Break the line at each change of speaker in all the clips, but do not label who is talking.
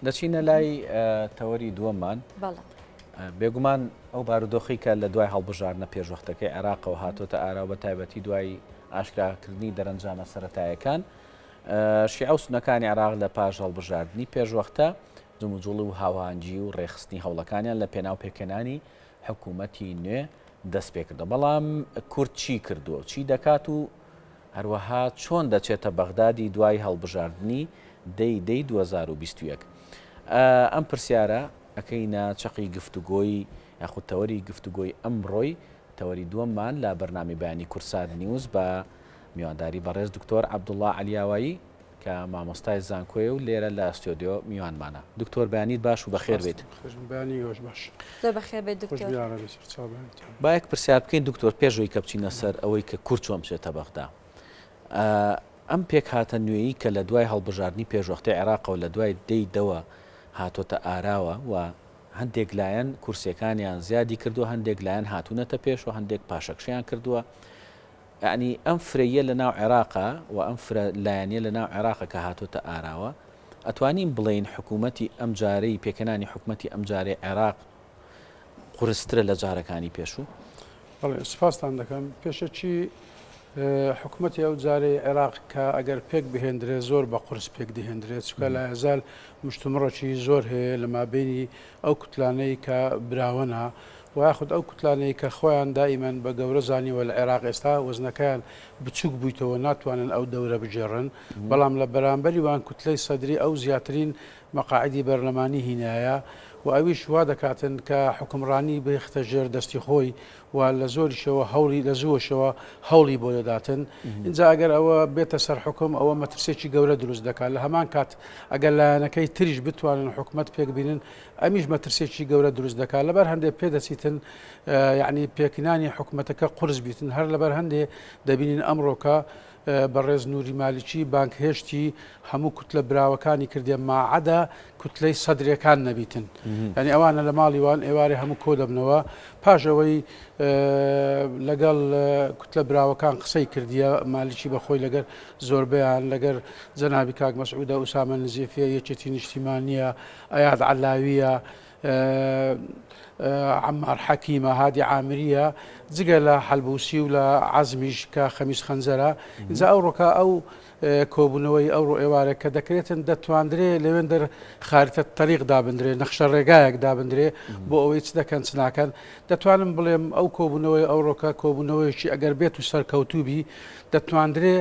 دەچینە لای تەوەری دووەممان بێگومان ئەو بارودۆخی کە لە دوای هەڵبژاردنە پێشوەختەکەی عێراقەوە هاتۆتە ئاراو بە تایبەتی دوای ئاشکراکردنی دەرەنجامە سەرەتایەکان شیعە و سونەکانی عێراق لە پاش هەڵبژاردننی پێشوەختە جموجوڵی و هاوهانگی و ڕێخستنی هەوڵەکانیان لە پێناو پێکەنانی حکوومەتی نوێ دەست پێ کردە. بەڵام کورد چی کردووە چی دەکات و هەروەها چۆن دەچێتە بەغدادی دوای هەڵبژاردننی دەی 2021 ئەم پرسیارە ئەەکەینە چقی گفتوگۆی یاخود تەوەری گفتوگۆی ئەمڕۆی تەوەری دووەممان لە بەرنامی بەیانی کورسات نیوز بە میوانداری بەڕێز دکتۆر عەبدوڵڵا عەلیاوایی کە مامۆستای زانکۆیە و لێرە لە ئەستۆدیۆ میوانمانە. دکتۆر بەیانیت باش و بەخێر بێت. با یەک پرسیار بکەین دکتۆر پێشەوەی کە بچینە سەر ئەوەی کە کورد چۆن بچێتە بەغدا. ئەم پێک هاتە نوێیی کە لە دوای هەڵبژاردننی پێشوەختی عێراقەوە لە دوای دەیدەوە هاتۆتە ئاراوە و هەندێک لایەن کورسیەکانیان زیادی کردووە، هەندێک لایەن هاتوونەتە پێش و هەندێک پاشەکشیان کردووە. یعنی ئەم فرەیە لە ناو عێراقا و ئەم لایەنە لە ناو عێراقە کە هاتۆتە ئاراوە ئەتوانین بڵێین حکوومەتی ئەم جارەی پێکەنانی حکوومەتی ئەم جارەی عێراق قورسترە لە جارەکانی پێشوو؟
بەڵێ سپاسان دەکەم. پێشەچی حکوومەتی ئەو جارەی عێراق کە ئەگەر پێک بهێندرێت زۆر بە قورس پێک دەهێندرێت چکە لە هەزال مشتومڕەکی زۆر هەیە لە مابینی ئەو کوتلانەی کە براوەنە و یاخود ئەو کوتلانەی کە خۆیان دائیمەن بە گەورە زانیوە لە عێراق ئێستا وەزنەکەیان بچووک بوویتەوە ناتوانن ئەو دەورە بجێڕن، بەڵام لە بەرامبەری وان کوتلەی سەدری ئەو زیاترین مەقاعدی بەرلەمانی هینایە و ئەویش وا دەکاتن کە حکمڕانی بێختە ژێر دەستی خۆی و لە زۆریشەوە هەوڵی لە زووەشەوە هەوڵی بۆ دەداتن. اینجا ئەگەر ئەوە بێتە سەر حکم ئەوە مەترسێکی گەورە دروست دەکات. لە هەمان کات ئەگەر لایەنەکەی تریش بتوانن حکومت پێک بینن ئەمیش مەترسێکی گەورە دروست دەکات. لەبەر هەندێک پێدەچیتن یعنی پێکینانی حکومەتەکە قورس بیتن، هەر لەبەر هەندێ دەبینین ئەمڕۆکە بەڕێز نووری مالیکی بانک هێشتی هەموو کوتلە براوەکانی کردێ ماعەدا کوتلەی سەدرەکان نەبیتن. ینی ئەوانە لە ماڵی وان ئێوارێ هەموو کۆ دەبنەوە پاشەوەی لەگەڵ کوتلە براوەکان قسەی کردیە مالیکی بەخۆی لەگەر زۆربیان لەگەر جەنابی کاک مەسعودە ئوسامە نزیفیە یەکێتی نیشتیمانیە ئەیاد عەلاویە عەمار حەکیمە هادی عامریە جگە لە حەلبوسی و لە عەزمیش کە خەمیس خەنجەرە. اینجا ئەو ڕۆکە ئەو کۆبوونەوەی ئەو ڕۆ ئێوارە کە دەکرێتن دەتواندرێ لەوێن دەر خاریتە تەریق دابدرێ نەخشە ڕێگایەک دابدرێ بۆ ئەوەی چ دەکەن چ ناکەن. دەتوانم بڵێم ئەو کۆبوونەوەی ئەو ڕۆکە کۆبوونەوەیکی ئەگەر بێت و سەرکەوتوبی دەتواندرێ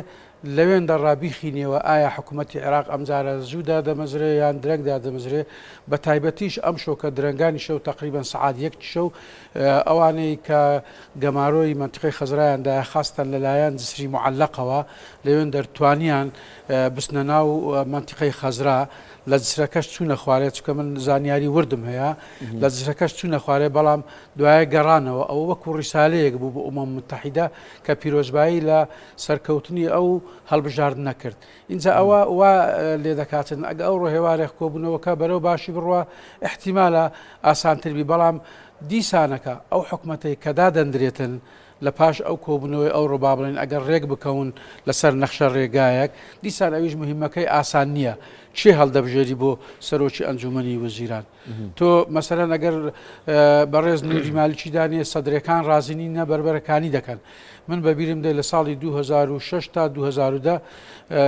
لەوێن دەڕابیخینەوە ئایا حکوومەتی عێراق ئەمجارە زوودا دەمەزرێ یان درەنگدا دەمەزرێ بە تایبەتیش ئەم شۆکە درەنگانی شەو تقریبان سعات یەک شەو ئەوانەی کە گەمارۆی منتیقەی خەزرایاندا خاستن لەلایەن جسری معلقەوە لەوێن دەرتوانیان بستنە ناو منتیقەی خەزرا لە جسرەکەش چوونە خوارێت چکە من زانیاری وردم هەیە لە جسرەکەش چوونە خوارێ بەڵام دوایە گەڕانەوە ئەو وەکو ڕیسالەیەک بوو بۆ ئومەم متحیدە کە پیرۆزبایی لە سەرکەوتنی ئەو هەڵبژاردن نەکرد. اینجا ئەوە وا لێ دەکاتن ئەگە ئەو ڕۆهێوارێک کۆبوونەوەکە بەرەو باشی بڕوە احتیمالە ئاسانتربی، بەڵام دیسانەکە ئەو حکومەتەی کەدا دەندرێتن لە پاش ئەو کۆبوونەوەی ئەو ڕۆبا بڵێن ئەگەر ڕێک بکەون لەسەر نەخشە ڕێگایەک دیسان ئەویش مهمەکەی ئاسان نییە چێ هەڵدەبژێری بۆ سەرۆکی ئەنجومەنی وەزیران. تۆ مەسەرەن ئەگەر بەڕێز نووری مالیکی دانێ سەدرەکان ڕازینی نە بەربەرەکانی دەکەن. من بەبیرم دێ لە ساڵی 2006 تا 2010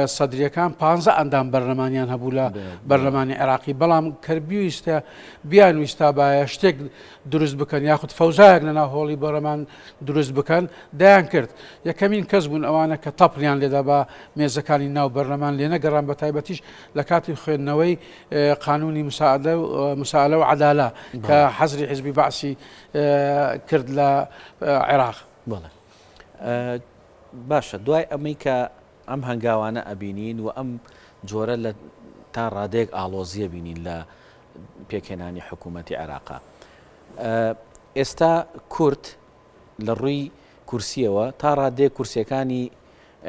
سەدرەکان 15 ئەندام بەرلەمانیان هەبوو لە بەرلەمانی عێراقی، بەڵام کەربیویستە بیانویستا باە شتێک دروست بکەن یاخود فەوزایەک لە ناو هۆڵی بەرلەمان دروست بکەن دایان کرد. یەکەمین کەس بوون ئەوانە کە تەپڵیان لێدا بە مێزەکانی ناو بەرلەمان لێ نەگەڕان بە تایبەتیش لە کاتی خوێندنەوەی قانونی مساءلە و عەدالە کە حەزری حیزبی بەعسی کرد لە عێراق.
باشە دوای ئەمەی کە ئەم هەنگاوانە ئەبینین و ئەم جۆرە لە تا ڕادێک ئاڵۆزیە بینین لە پێکهێنانی حکوومەتی عێراقا. ئێستا کورد لە ڕووی کورسیەوە تا ڕادێک کورسیەکانی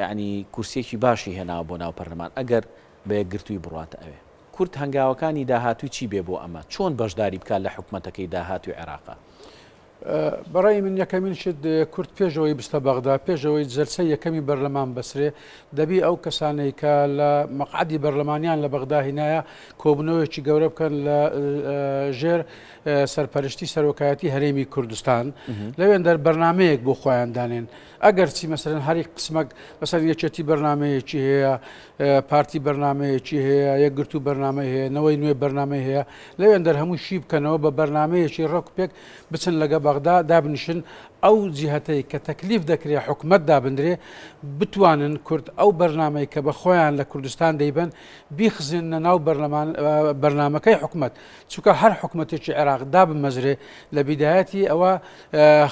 یعنی کورسێکی باشی هێنا بۆ ناو پەرلەمان ئەگەر بە یەکگرتووی بڕاتە ئەوێ. کورد هەنگاوەکانی داهاتووی چی بێ بۆ ئەمە چۆن بەشداری بکات لە حکوومەتەکەی داهاتوی عێراقا؟
بەڕای من یەکەمین شت کورد پێشەوەی بستە بەغدا پێشەوەی جەلسە یەکەمی بەرلەمان بەسرێ دەبی ئەو کەسانەی کە لە مەقعدی بەرلەمانیان لە بەغدا هینایە کۆبنەوەیکی گەورە بکەن لە ژێر سەرپەرشتی سەرۆکایەتی هەرێمی کوردستان لەوێن دەر بەرنمەیەک بۆ خۆیان دانێن ئەگەر چی مەسەرەن هەری قسمەک بەسەر یەکێتی بەرنمەیەکی هەیە پارتی بەرنمەیەکی هەیە یەکگرتو بەرنمەی هەیە نەوەی نوێ بەرنمەی هەیە لەوێن دەر هەموو شی بکەنەوە بە بەرنمەیەکی ڕۆک پێک بچن لەگە بەغدا دابنیشن ئەو جیهەتەی کە تەکلیف دەکرێت حکومت دابدرێ بتوانن کورد ئەو بەرنمەی کە بە خۆیان لە کوردستان دەیبن بیخزنە ناو بەرنمەکەی حکومت چونکە هەر حکومتێکی عێراق دابمەزرێ لە بیدایەتی ئەوە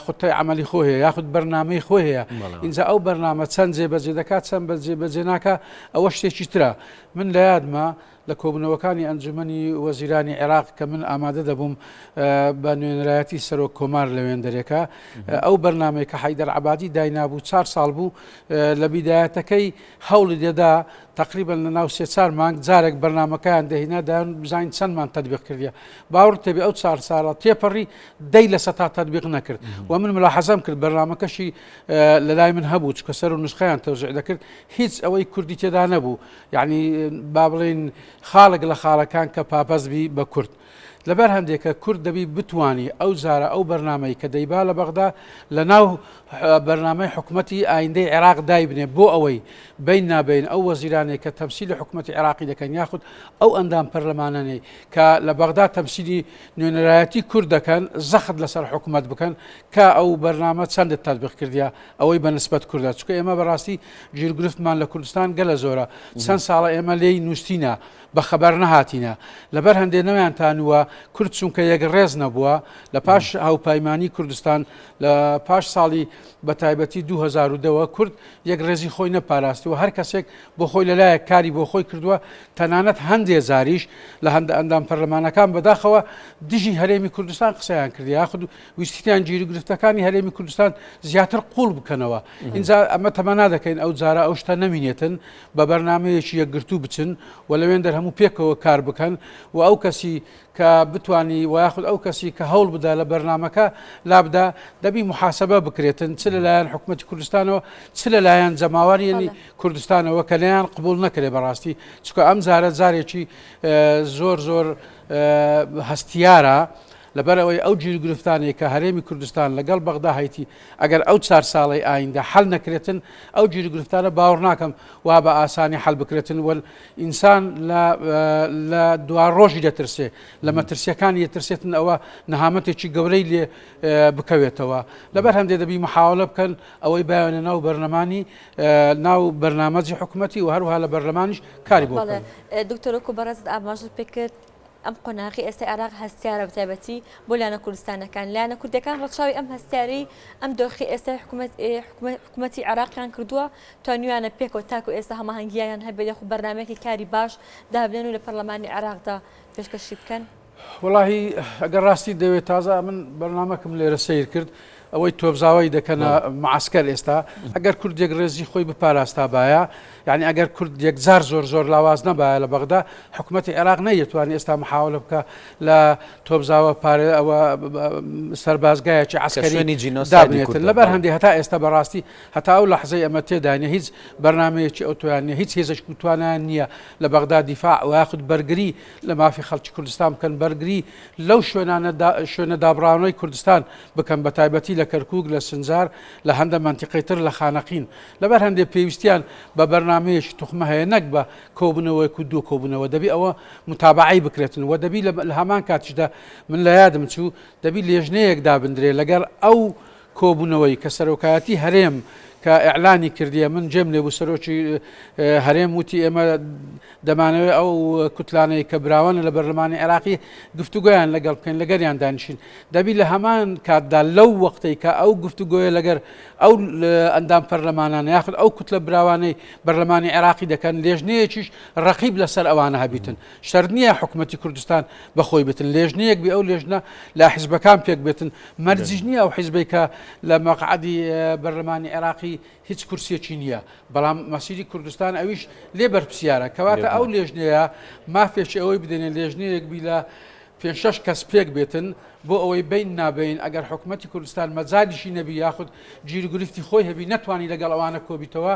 خوتەی عملی خۆ هەیە یاخود بەرنمەی خۆ هەیە اینجا ئەو بەرنامە چەند جێبەجێ دەکات چەند بەجێ ناکە ئەوە شتێکی ترە من لە یادمە لە کۆبنەوەکانی ئەنجومەنی وەزیرانی عێراق کە من ئامادە دەبووم بە نوێنەرایەتی سەرۆک کۆمار لەوێن دەرێکە ئەو بەرنمەی کە حەیدەر عەبادی داینابوو 4 ساڵ بوو لە بیدایەتەکەی هەوڵی دێدا تقریبا لە ناو 3-4 مانگ جارێک بەرنمەکەیان دەهێنا دایان بزانین چەندمان تەطبیق کردیە باوەڕ تێبێ ئەو 4 ساڵە تێپەڕی دەی لە سەتا تەطبیق نەکرد و من ملاحەزەم کرد بەرنمەکەشی لە لای من هەبوو چکە سەر و نسخەیان تەوزیع دەکرد هیچ ئەوەی کوردی تێدا نەبوو یعنی با بڵێن خاڵک لە خاڵەکان کە پاپەزبی بە کورد لەبەر هەندێکە کورد دەبی بتوانی ئەو جارە ئەو بەرنمەی کە دەیبا لە بەغدا لە ناو بەرنمەی حکوومەتی ئایندەی عێراق دایبنێ بۆ ئەوەی بین نابین ئەو وەزیرانێک کە تەمسیلی حکوومەتی عێراقی دەکەن یاخود ئەو ئەندام پەرلەمانانەی کە لە بەغدا تەمسیلی نوێنەرایەتی کورد دەکەن زەخت لەسەر حکوومەت بکەن کە ئەو بەرنامە چەندت تەطبیق کردیا ئەوەی بە نسبەت کوردە چکە ئێمە بەڕاستی گیرگرفتمان لە کوردستان گەلە زۆرە چەند ساڵە ئێمە لێی نووسینە بە خەبەر نەهاتینە لەبەر هەندێک نەویان تانووە کورد چونکە یەک ڕێز نەبووە لە پاش هاوپەیمانی کوردستان لە پاش ساڵی بە تایبەتی 2010 کورد یەک ڕێزی خۆی نەپاراستەوە هەر کەسێک بۆ خۆی لەلایەک کاری بۆ خۆی کردووە تەنانەت هەندێک زاریش لە هەندە ئەندام پەرلەمانەکان بەداخەوە دژی هەرێمی کوردستان قسەیان کردی یاخود ویستیان گیرگرفتەکانی هەرێمی کوردستان زیاتر قوڵ بکەنەوە اینجا ئەمە تەمە نادەکەین ئەو جارە ئەو شتە نەمینێتن بە بەرنمەیەکی یەکگرتو بچن و لەوێن دەر هەموو پێکەوە کار بکەن و ئەو کەسی کە بتانی ویاخود ئەو کەسی کە هەوڵ بدا لە بەرنمەکە لابدا دەبی محاسبە بکرێتن چ لەلایەن حکوومەتی کوردستانەوە چ لەلایەن جەماوەریانی کوردستانەوە کە لەیان قبول نەکرێ بەڕاستی چکە ئەم جارە جارێکی زۆر زۆر هەستیارە لەبەرەوەی ئەو گیرگرفتانەی کە هەرێمی کوردستان لەگەڵ بەغدا هەیتی ئەگەر ئەو 4 ساڵی ئایندە حەل نەکرێتن ئەو گیرگرفتانە باوەڕ ناکەم وا بە ئاسانی حەل بکرێتن و ئینسان لە دوا ڕۆژی دەترسێ لە مەترسیەکانی دەترسێتن ئەوە نەهامەتێکی گەورەی لێ بکەوێتەوە لەبەر هەندێک دەبی محاولە بکەن ئەوەی بایەنە ناو بەرنمانی ناو بەرنامەجی حکوومەتی و هەروها لە بەرلەمانیش کاری بۆ
دکتۆرۆکو بەڕێزت ئاماژت پێکرد ئەم قۆناغی ئێستا عێراق هەستیارە بەتایبەتی بۆ لایەنە کوردستانەکان لایەنە کوردەکان ڕەچاوی ئەم هەستیاری ئەم دۆخی ئێستا حکوومەتی عێراقیان کردووە توانیویانە پێکەوە تاکو ئێستا هەماهەنگییان هەبێت یاخو بەرنامەیەکی کاری باش دابنێن و لە پەرلەمانی عێراقدا پێشکەشی بکەن
وڵاهی ئەگەر ڕاستی دەوێت تازە من بەرنامەکەم لێرە سیر کرد ئەوەی تۆبزاوی دەکەنە معسکەر ئێستا ئەگەر کوردێک ڕێزی خۆی بپاراستا باە یعنی ئەگەر کوردێک زار زۆر لاواز نەبایە لە بەغدا حکوومەتی عێراق نەیەتوانێت ئێستا محاولە بکە لە تۆبزاوە پارێ ئەوە سەربازگایەکی عسکەری دابنێتن لەبەر هەندێک هەتا ئێستا بەڕاستی هەتا ئەو لەحزەی ئەمە تێدانە هیچ بەرنمەیەکی ئەوتوانە هیچ هێزش توانیان نییە لە بەغدا دیفاع و یاخود بەرگری لە مافی خەڵکی کوردستان بکەن بەرگری لەو شوێنە دابڕاونەی کوردستان بکەن بە تایبەتی لە کەرکووک لە سنجار لە هەندە منتیقەی تر لە خانەقین لەبەر هەندێک پێویستیان بە بەرنامەیەکی توخمە هەیە نەک بە کۆبوونەوەی دوو کۆبوونەوە دەبی ئەوە متابعی بکرێتن و دەبی لە هەمان کاتیشدا من لە یادم چوو دەبی لێژنەیەک دابدرێ لەگەر ئەو کۆبوونەوەی کە سەرۆکایەتی هەرێم کە ئیعلانی کردیە من جێم لێ بوو سەرۆکی هەرێم وتی ئێمە دەمانەوێت ئەو کوتلانەی کە براوانە لە بەرلەمانی عێراقی گفتوگۆیان لەگەڵ بکەین لەگەریان دانیشین دەبی لە هەمان کاتدا لەو وەختەی کە ئەو گفتوگۆیە لەگەر ئەو ئەندام پەرلەمانانە یاخود ئەو کوتلە براوانەی بەرلەمانی عێراقی دەکەن لێژنەیەکیش ڕەقیب لەسەر ئەوانە هەبیتن شەرت نییە حکوومەتی کوردستان بەخۆی بێتن لێژنەیەک بێ ئەو لێژنە لە حیزبەکان پێک بێتن مەرجیش نییە ئەو حیزبەی کە لە مەقعدی بەرلەمانی عێراقی هیچ کورسێکی نییە بەڵام مەسیری کوردستان ئەویش لێ بەرپرسیارە کەواتە ئەو لێژنەیە مافێکی ئەوەی بدێنێ لێژنەیەک بی لە 5-6 کەس پێک بێتن بۆ ئەوەی بین نابین ئەگەر حکوومەتی کوردستان مەجالیشی نەبی یاخود گیرگرفتی خۆی هەبی نەتوانی لەگەڵ ئەوانە کۆبیتەوە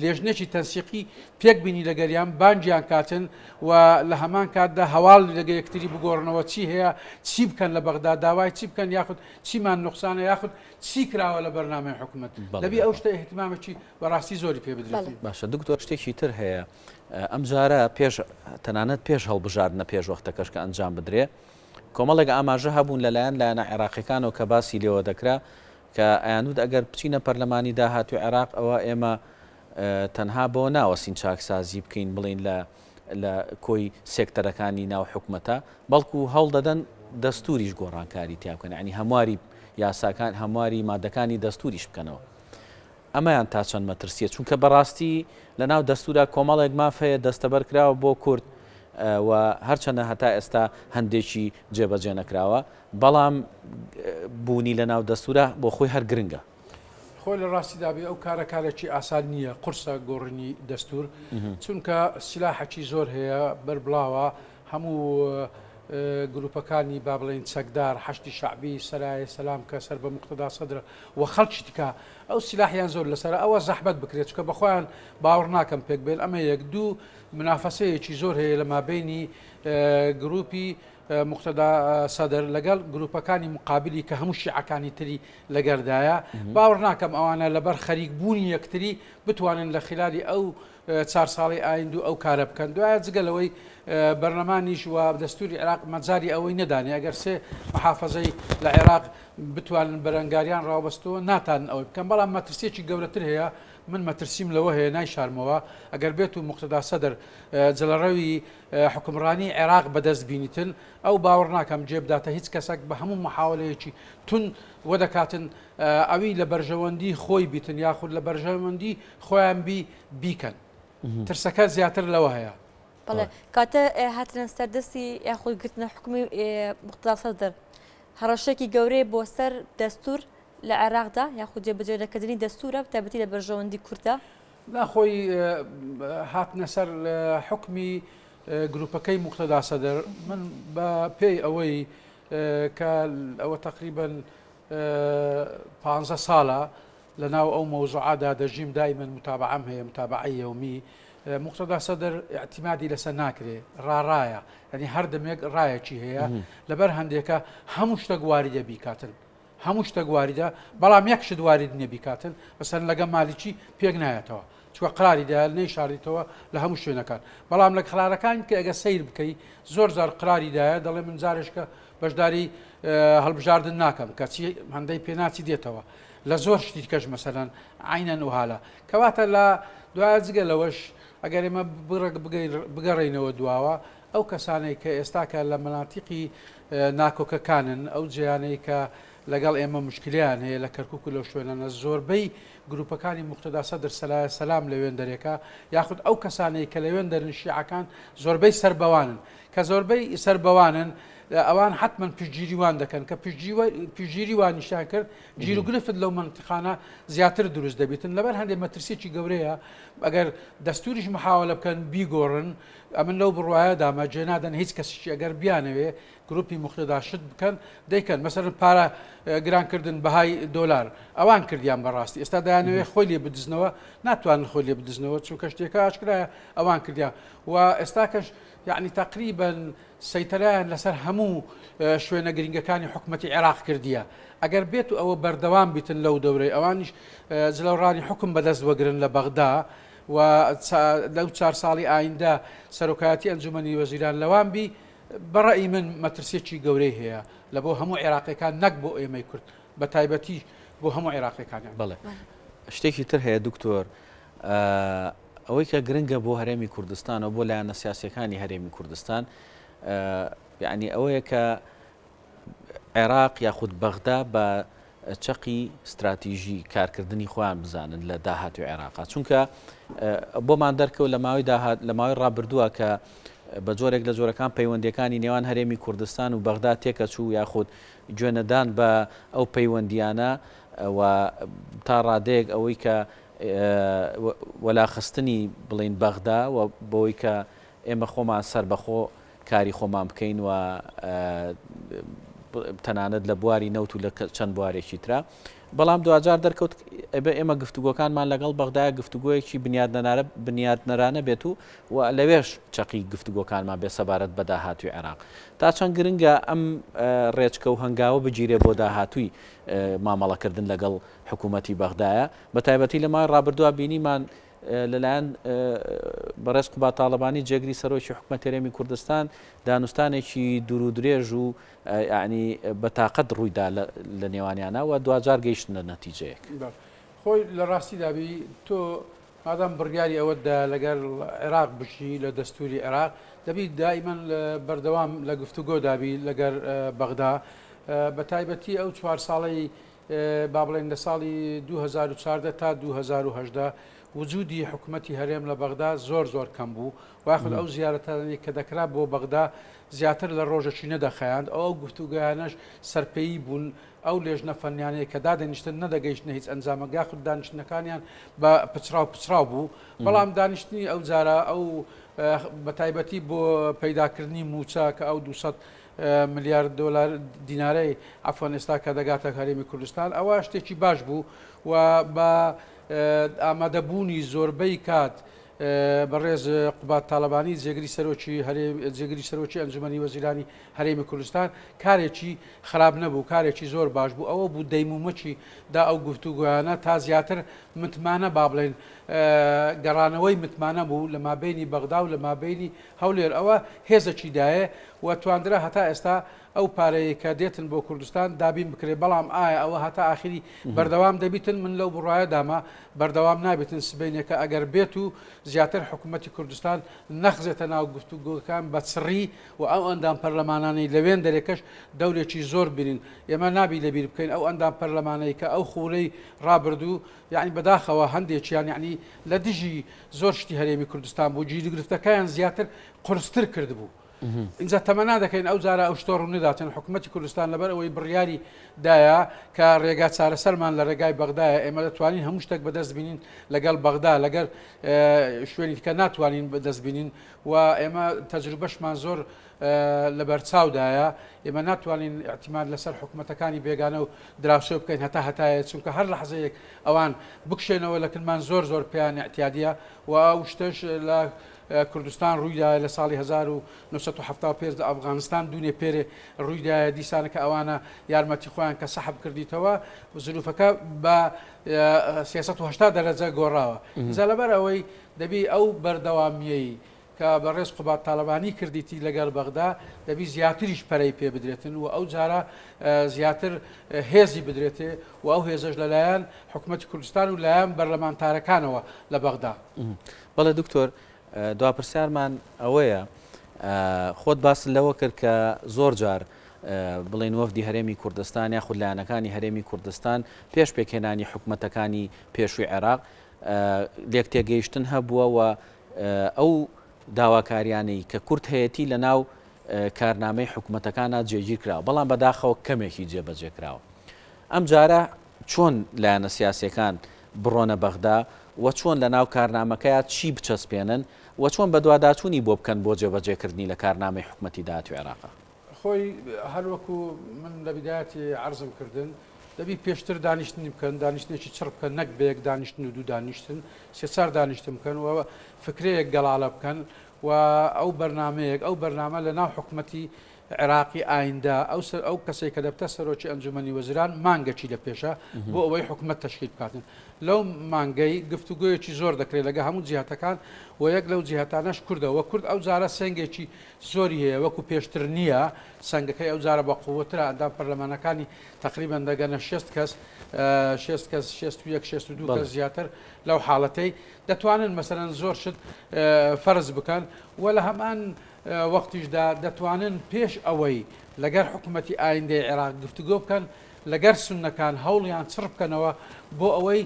لێژنێکی تەنسیقی پێک بینی لەگەریان بانجیان کاتن و لە هەمان کاتدا هەواڵ لەگە یەکتری بگۆڕنەوە چی هەیە چی بکەن لە بەغدا داوای چی بکەن یاخود چیمان نوقسانە یاخود چی کراوە لە بەرنامەی حکوومەت دەبی ئەو شتە احتیمامێکی بەڕاستی زۆری پێ بدرێت.
باشە دکتۆر شتێکی تر هەیە ئەم جارە تەنانەت پێش هەڵبژاردنە پێش وەختەکەش کە ئەنجام بدرێ کۆمەڵێک ئاماژە هەبوون لەلایەن لایەنە عێراقیەکانەوە کە باسی لێوە دەکرا کە ئەیانود ئەگەر بچینە پەرلەمانی داهاتوی عێراق ئەوە ئێمە تەنها بۆ ناوەسین چاکسازی بکەین بڵین لە کۆی سێکتەرەکانی ناو حکوومەتە بەڵکو هەڵ دەدەن دەستوریش گۆڕانکاری تیا بکەن ینی هەمواری یاساکان هەمواری مادەکانی دەستوریش بکەنەوە ئەمەیان تا چەند مەترسیە چونکە بەڕاستی لە ناو دەستورە کۆمەڵێک مافەیە دەستەبەر کراوە بۆ کورد و هەرچەندە هەتا ئێستا هەندێکی جێبەجێ نەکراوە بەڵام بوونی لە ناو دەستورە بۆ خۆی هەر گرنگە
خۆی لە ڕاستی دابێ ئەو کارێکی ئاسان نییە قورسە گۆڕنی دەستور چونکە سلاحەکی زۆر هەیە بەربڵاوە هەموو گروپەکانی با بڵێن چەکدار حەشتی شعبی سەرایە سەلام کە سەر بە موقتەدا سەدرە و خەڵکی تکا ئەو سلاحیان زۆر لەسەر ئەوە زەحمەت بکرێت چکە بەخۆیان باوەڕ ناکەم پێک بێن ئەمە یەک دوو منافەسەیەکی زۆر هەیە لە مابینی گروپی مقتەدا سەدر لەگەڵ گروپەکانی مقابلی کە هەموو شیعەکانی تری لەگەردایە باوەڕ ناکەم ئەوانە لەبەر خەریک بوونی یەکتری بتوانن لە خلالی ئەو 4 ساڵی ئایندوو ئەو کارە بکەن دوایە جگەلەوەی بەرنەمانیش و دەستوری عێراق مەجاری ئەوەی نەدانێ ئەگەر سێ محافەزەی لە عێراق بتوانن بەرەنگاریان ڕاوبەستەوە ناتان ئەوەی بکەن بەڵام مەترسیێکی گەورەتر هەیە من مەترسیم لەوە هەیە نایشارمەوە ئەگەر بێت و مقتەدا سەدر جلەڕەوی حکمڕانی عێراق بەدەست بینیتن ئەو باوەڕ ناکەم جێبداتە هیچ کەسێک بە هەموو محاولەیەکی تون وەدەکاتن ئەوی لە بەرژەوەندی خۆی بیتن یاخود لە بەرژەوەندی خۆیان بیکەن ترسەکە زیاتر لەوە هەیە.
بەڵێ کاتە هاتنە سەردەستی یاخود گرتنە حکومی مقتەدا سەدر هەڕەشێکی گەورەی بۆ سەر دەستور لە عێراقدا یاخود جێبەجێکردنی دەستورە تایبەتی لە بەرژەوەندی کوردە
ناخۆی هاتنە سەر حکمی گروپەکەی مقتەدا سەدر من بە پێی ئەوەی کە ئەوە تقریبا 15 ساڵە لە ناو ئەو مەوزوعادا دەژیم دایمەن متابعەم هەیە متابعەی یەومی مقتەدا سەدر اعتیمادی لەسەر ناکرێ ڕاڕایە ینی هەر دەمێک ڕایەکی هەیە لەبەر هەندێکە هەموو شتە گواریدە بیکاتن هەموو شتە گواریدا بەڵام یەک شت وارد نییە بیکاتن بەسەر لەگە مالیکی پێک نایەتەوە چوە قراریدا نەی شاریتەوە لە هەموو شوێنەکان بەڵام لە قرارەکان کە ئەگە سیر بکەی زۆر زار قراریدایە دەڵێ من جارشکە بەشداری هەڵبژاردن ناکەم کەچی هەندەی پێناچی دێتەوە لە زۆر شتی کەش مەسەلەن عینەن و حالە کەواتە لە دوای جگە لەوەش ئەگەر ئێمە بگەڕینەوە دواوە ئەو کەسانەی کە ئێستاکە لە مەناتیقی ناکۆکەکانن ئەو جیانەی کە لەگەڵ ئێمە مشکلیان هەیە لە کەرکک و لەو شوێنانە زۆربەی گروپەکانی مقتەدا سەدر سەلایە سەلام لەوێن دەرێکە یاخود ئەو کەسانەی کە لەوێن دەرن شیعەکان زۆربەی سەربەوانن کە زۆربەی سەربەوانن ئەوان حتمما پشتگیریوان دەکەن کە پشتگیری وانیشان کرد گیر و گرفت لەو منتیقانە زیاتر دروست دەبێتن لەبەر هەندێک مەترسیێکی گەورەیە ئەگەر دەستوریش محاولە بکەن بیگۆڕن ئەمن لەو بڕواایە دامە جێنادەن هیچ کەسیی ئەگەر بیانەوێ گروپی مقتەدا شت بکەن دەیکەن مەسەر پارە گرانکردن بەهای دۆلار ئەوان کردیان بەڕاستی ئێستا دایانەوێ خۆی لێ بدزنەوە ناتوانن خۆی لێ بدزنەوە چونکە شتێکە ئاشکرایە ئەوان کردیان و ئێستاکەش یعنی تقریبا سەیتەرایان لەسەر هەموو شوێنە گرنگەکانی حکومەتی عێراق کردیە ئەگەر بێت و ئەوە بەردەوام بیتن لەو دەورەی ئەوانیش جلەوڕانی حکم بەدەست وەگرن لە بەغدا و لەو 4 ساڵی ئایندا سەرۆکایەتی ئەنجومەنی وەزیران لەوان بی بەڕێی من مەترسیێکی گەورەی هەیە لە بۆ هەموو عێراقیەکان نەک بۆ ئێمەی کورد بە تایبەتی بۆ هەموو عێراقیەکانیان.
بڵێ شتێکی تر هەیە دکتۆر ئەوەی کە گرنگە بۆ هەرێمی کوردستان و بۆ لایەنە سیاسیەکانی هەرێمی کوردستان یعنی ئەوەیە کە عێراق یاخود بەغدا بە چەقی استراتیژی کارکردنی خۆیان بزانن لە داهاتوی عێراقا چونکە بۆمان دەرکەوت لە ماوەی ڕابردووە کە بە جۆرێک لە جۆرەکان پەیوەندیەکانی نێوان هەرێمی کوردستان و بەغدا تێکەچوو یاخود گوێنەدان بە ئەو پەیوەندیانە و تا ڕادەیەک ئەوەی کە وەلاخستنی بڵین بەغدا و بەوەی کە ئێمە خۆمان سەر بەخۆ کاری خۆمان بکەین و تەنانەت لە بواری نەوت و لە چەند بوارێکی ترا بەڵام دوجار دەرکەوت ئێمە گفتوگۆکانمان لەگەڵ بەغدای گفتوگۆیەکی بنیادنەرانە بێت و لەوێش چەقی گفتوگۆکانمان بێ سەبارەت بە داهاتووی عێراق تا چەند گرنگە ئەم ڕێچکە و هەنگاوە بگیرێ بۆ داهاتووی مامەڵەکردن لەگەڵ حکوومەتی بەغدایە بە تایبەتی لە مای ڕابردووە بینیمان لەلایەن بەڕێز قوبا تاڵەبانی جێگری سەرۆکی حکوومەت هەرێمی کوردستان دانوستانێکی دوور و درێژ و یعنی بەتاقەت ڕوویدا لە نێوانیانە و دوجار گەیشتنە نەتیجەیەک
خۆی لە ڕاستی دابی تۆ مادام بڕیاری ئەوەدا لەگەر عێراق بشی لە دەستوری عێراق دەبی دائیمەن بەردەوام لە گفتوگۆ دابی لەگەر بەغدا بە تایبەتی ئەو 4 ساڵەی با بڵێن لە ساڵی 2014 تا 2010 وجودی حکوومەتی هەرێم لە بەغدا زۆر کەم بوو واخد ئەو زیارەتانی کە دەکرا بۆ بەغدا زیاتر لە ڕۆژەکی نەدەخەیاند ئەو گفتوگویانەش سەرپەیی بوون ئەو لێژنە فەنیانەیە کە دادەنیشتن نەدەگەیشتنە هیچ ئەنجامەگا خود دانیشتنەکانیان بە پچراو بوو بەڵام دانیشتنی ئەو جارە ئەو بە تایبەتی بۆ پەیداکردنی موچە کە ئەو 200 ملیارد دلار دینارەی ئەفغان ئێستا کە دەگاتە هەرێمی کوردستان ئەوە شتێکی باش بوو و بە ئامادەبوونی زۆربەی کات بەڕێز قوبا تاڵەبانی جێگری سەرۆکی ئەنجومەنی وەزیرانی هەرێمی کوردستان کارێکی خراپ نەبوو کارێکی زۆر باش بوو ئەوە بوو دەیمومەکی دا ئەو گفتوگویانە تا زیاتر متمانە با بڵێن گەڕانەوەی متمانە بوو لە مابینی بەغدا و لە مابینی هەولێر ئەوە هێزەکی دایە و توانرا هەتا ئێستا ئەو پارەیە کە دێتن بۆ کوردستان دابین بکرێت بەڵام ئایا ئەوە هەتا ئاخری بەردەوام دەبیتن من لەو بڕایە داما بەردەوام نابێتن سبینێکە ئەگەر بێت و زیاتر حکوومەتی کوردستان نەخزێتە ناو گفتوگۆکان بە چڕی و ئەو ئەندام پەرلەمانانەی لەوێن دەرێکەش دەورێکی زۆر بینین ئێمە نابی لەبیر بکەین ئەو ئەندام پەرلەمانەی کە ئەو خوورەی ڕابردوو یعنی بەداخەوە هەندێکیان یعنی لە دژی زۆر شتی هەرێمی کوردستان بوو گیرگرفتەکەیان زیاتر قورستر کردبوو اینجا تەمەنا دەکەین ئەو جارە ئەو شتۆڕ نەداتن حکوومەتی کوردستان لەبەر ئەوەی بڕیاری دایە کە ڕێگا چارەسەرمان لە ڕێگای بەغدایە ئێمە دەتوانین هەموو شتێک بەدەست بینین لەگەڵ بەغدا لەگەر شوێنی کە ناتوانین بەدەست بینین و ئێمە تەجروبەشمان زۆر لە بەرچاودایە ئێمە ناتوانین احتیمال لەسەر حکوومەتەکانی بێگانە و دراوسێ بکەین هەتایە چونکە هەر لە حەزەیەک ئەوان بکشێنەوە لەکنمان زۆر پێیان احتیادیە و ئەو شتەش لە کوردستان ڕوویدا لە ساڵی 1970 لە ئەفغانستان دوونێ پێرێ ڕوویدایە دیسانە کە ئەوانە یارمەتی خۆیان کە سەحب کردیتەوە زروفەکە بە 380 دەرەجە گۆڕاوە جا لەبەر ئەوەی دەبی ئەو بەردەوامیەی کە بەڕێز قوبا تاڵەبانی کردیتی لەگەڵ بەغدا دەبی زیاتریش پەرەی پێ بدرێتن و ئەو جارە زیاتر هێزی بدرێتێ و ئەو هێزش لەلایەن حکوومەتی کوردستان و لایەن بەرلەمانتارەکانەوە لە بەغدا.
بەڵێ دکتۆر دواپرسیارمان ئەوەیە خۆت باس لەوە کرد کە زۆر جار بڵێن وەفدی هەرێمی کوردستان یاخود لایەنەکانی هەرێمی کوردستان پێش پێکهێنانی حکوومەتەکانی پێشووی عێراق لێک تێگەیشتن هەبووە و ئەو داواکاریانەی کە کورد هەیەی لە ناو کارنامەی حکوومەتەکانە جێگیر کراوە بەڵام بەداخەوە کەمێکی جێبەجێ کراوە ئەم جارە چۆن لایەنە سیاسیەکان بڕۆنە بەغدا و چۆن لە ناو کارنامەکەیە چی بچەسپێنن و چۆن بە دوواداچوونی بۆ بکەن بۆ جێبەجێکردنی لە کارنامەی حکوومەتی داهاتوی عێراق
خۆی هەروەکو من لە بیدایەتی عەرزم کردن دەبی پێشتر دانیشتنی بکەن دانیشتێکی چڕ بکەن نەک بەیەک دانیشتن و دوو دانیشتن سێ دانیشتن بکەن و فکرەیەک گەڵاڵە بکەن و ئەو بەرنامە لە ناو حکوومەتی عێراقی ئایندا ئەو کەسێک کە دەبتە سەرۆکی ئەنجومەنی وەزیران مانگەکی لە پێشە بۆ ئەوەی حکوومەت تەشکیل بکاتن لەو مانگەی گفتوگویەکی زۆر دەکرێت لەگە هەموو جیهاتەکان و یەک لەو جیهاتانەش کوردەوە کورد ئەو جارە سنگێکی زۆری هەیە وەکو پێشتر نییە سنگەکەی ئەو جارە بە قووەترە ئەندام پەرلەمانەکانی تقریبا دەگەنە 6 کەس 62 کەس زیاتر لەو حاڵەتەی دەتوانن مەسەرەن زۆر شت فەرز بکەن و لە هەمان وەختیشدا دەتوانن پێش ئەوەی لەگەر حکوومەتی ئایندەی عێراق گفتوگۆ بکەن لەگەر سونەکان هەوڵیان چڕ بکەنەوە بۆ ئەوەی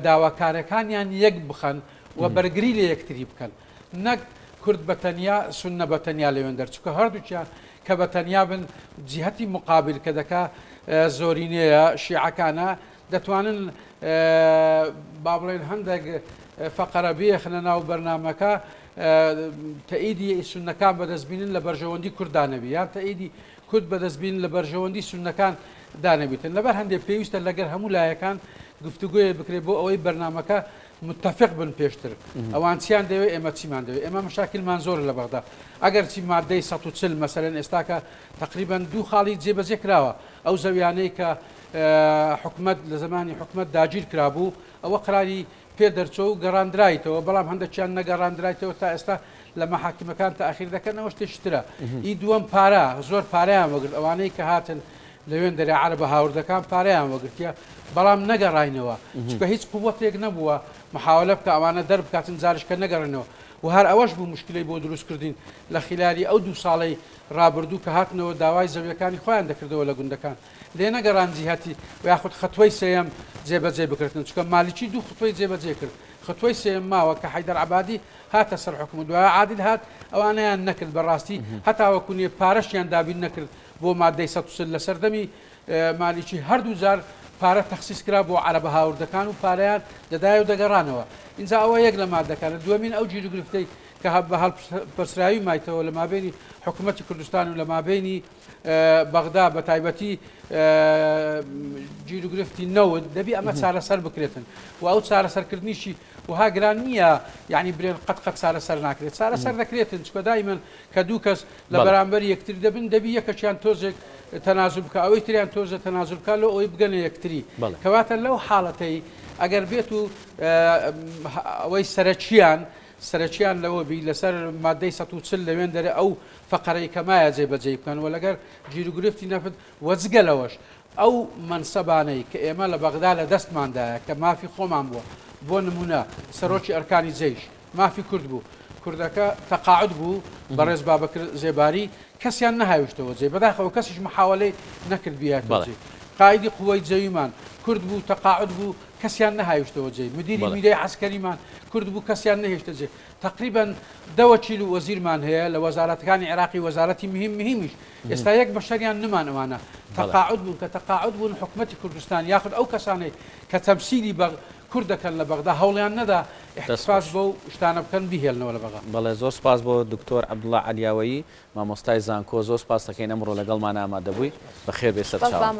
داواکارەکانیان یەک بخەن و بەرگری لە یەکتری بکەن نەک کورد بەتەنیا سونە بەتەنیا لەوێن دەرچووکە هەردووچیان کە بەتەنیا بن جیهەتی مقابل کە دەکا زۆرینەیە شیعەکانە دەتوانن با بڵێن هەندێک فەقەرە بێخنە ناو بەرنامەکە تەئیدی سونەکان بەدەستبینن لە بەرژەوەندی کوردانەبی یان تەئیدی کورد بەدەستبین لە بەرژەوەندی سونەکان دانەبیتن لەبەر هەندێک پێویستە لەگەر هەموو لایەکان گفتوگوێ بکرێت بۆ ئەوەی بەرنمەکە متفق بن پێشتر ئەوان چیان دەوێت ئێمە چیمان دەوێت ئێمە مشاکلمان زۆر لە بەغدا ئەگەر چی مادەی 140 مەسەرەن ئێستاکە تقریبا 2 خاڵی جێبەجێ کراوە ئەو زەویانەی کە حکومت لە زمانی حکومت داگیر کرابوو ئەوە قراری پێ دەرچۆ و گەڕاندرایتەوە بەڵام هەندێکیان نەگەڕاندرایتەوە تا ئێستا لە مەحاکمەکان تاخیر دەکەنەوە شتێشترە ئی دووەم پارە زۆر پارەیان وەگرت ئەوانەی کە هاتن لەوێن دەرێ عەرەبە هاوردەکان پارەیان وەگرتیە بەڵام نەگەڕاینەوە چکە هیچ قووەتێک نەبووە محاولە بکە ئەوانە دەربکاتن جارشکە نەگەڕنەوە و هەر ئەوەش بوو مشکلەی بۆ دروستکردین لە خلالی ئەو 2 ساڵەی ڕابردوو کە هاتنەوە داوای زەویەکانی خۆیان دەکردەوە لە گوندەکان لێ نەگەڕانجی هەتی و یاخود خەتوەی سێەم جێبەجێ بکردن چکە مالیکی 2 خەتوەی جێبەجێ کرد خەتوەی سێم ماوە کە حەیدەر عەبادی هاتە سەر حکومە دوای عادل هات ئەوانەیان نەکرد بەڕاستی هەتاوەکو نیە پارەشیان دابین نەکرد بۆ مادەی 140 لە سەردەمی مالیکی هەردوو جار پارە تەخسیس کرا بۆ عەرەبە هاوردەکان و پارەیان دەدایە و دەگەڕانەوە اینجا ئەوە یەک لە مادەکانە دووەمین ئەو گیرگرفتەی کە بە هەڵپەرسراوی مایتەوە لە مابینی حکوومەتی کوردستان و لە مابینی بەغدا بە تایبەتی گیرگرفتی نەوت دەبی ئەمە چارەسەر بکرێتن و ئەو چارەسەرکردنیشی وها گران نییە یعنی برێن قەت چارەسەر ناکرێت چارەسەر دەکرێتن چکە دایمەن کە دوو کەس لە بەرامبەر یەکتر دەبن دەبی یەکەچیان تۆزێک تەنازل بکە ئەوەی تریان تۆزە تەنازل بکە لە ئەوی بگەنە یەکتری کەواتە لەو حاڵەتەی ئەگەر بێت و ئەوەی سەرچیان لەوە بی لەسەر مادەی 140 لەوێن دەرێ ئەو فەقەرەی کەمایە جێبەجێ بکەن و لەگەر گیرگرفتی نەفت وەجگەلەوەش ئەو منسەبانەی کە ئێمە لە بەغدا لە دەستماندایە کە مافی خۆمان بووە بۆ نمونە سەرۆکی ئەرکانی جەیش مافی کورد بوو کوردەکە تەقاعد بوو بەڕێز بابەکر زێباری کەسیان نەهاویشتەوە جێ بەداخەوە کەسیش محاوەلەی نەکرد بیاتەوە جێ قایدی قووەی جەویمان کورد بوو تەقاعد بوو کەسیان نەهاویشتەوە جێ مدیری میرەی عەسکەریمان کورد بوو کەسیان نەهێشتە جێ تقریبا 10 وەزیرمان هەیە لە وەزارەتەکانی عێراقی وەزارەتی مهمیش ئێستا یەک بەشەریان نمان ئەوانە تەقاعد بوون کە تەقاعد بوون حکومەتی کوردستان یاخود ئەو کەسانەی کە تەمسیلی کورد دەکەن لە بەغدا هەوڵیان نەدا احتساس بۆ شتانە بکەن بیهێڵنەوە لە بەغدا.
بەڵێ زۆر سپاس بۆ دکتۆر عەبدوڵڵا عەلیاوەیی مامۆستای زانکۆ زۆر سپاس دەکەین ئەمڕۆ لەگەڵمان ئامادەبووی بەخێر بێ سەر چاوان.